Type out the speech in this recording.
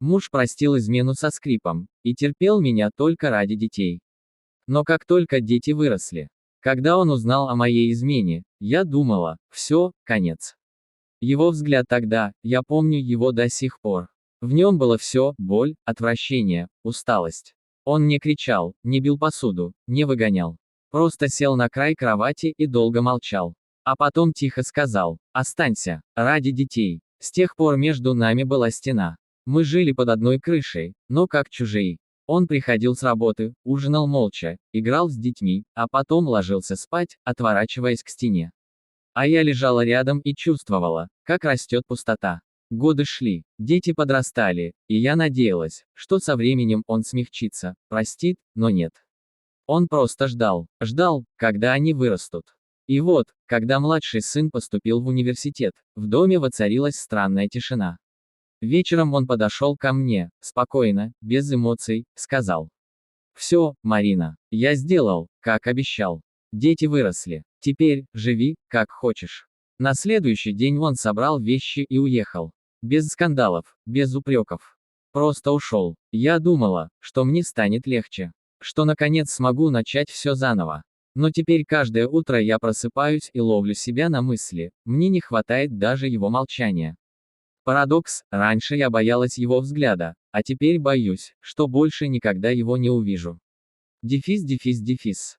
Муж простил измену со скрипом и терпел меня только ради детей. Но как только дети выросли, когда он узнал о моей измене, я думала, все, конец. Его взгляд тогда, я помню его до сих пор. В нем было все: боль, отвращение, усталость. Он не кричал, не бил посуду, не выгонял. Просто сел на край кровати и долго молчал. А потом тихо сказал: «Останься, ради детей». С тех пор между нами была стена. Мы жили под одной крышей, но как чужие. Он приходил с работы, ужинал молча, играл с детьми, а потом ложился спать, отворачиваясь к стене. А я лежала рядом и чувствовала, как растет пустота. Годы шли, дети подрастали, и я надеялась, что со временем он смягчится, простит, но нет. Он просто ждал, ждал, когда они вырастут. И вот, когда младший сын поступил в университет, в доме воцарилась странная тишина. Вечером он подошел ко мне, спокойно, без эмоций, сказал: «Все, Марина, я сделал, как обещал. Дети выросли. Теперь, живи, как хочешь». На следующий день он собрал вещи и уехал. Без скандалов, без упреков. Просто ушел. Я думала, что мне станет легче. Что наконец смогу начать все заново. Но теперь каждое утро я просыпаюсь и ловлю себя на мысли, мне не хватает даже его молчания. Парадокс: раньше я боялась его взгляда, а теперь боюсь, что больше никогда его не увижу. Дефис.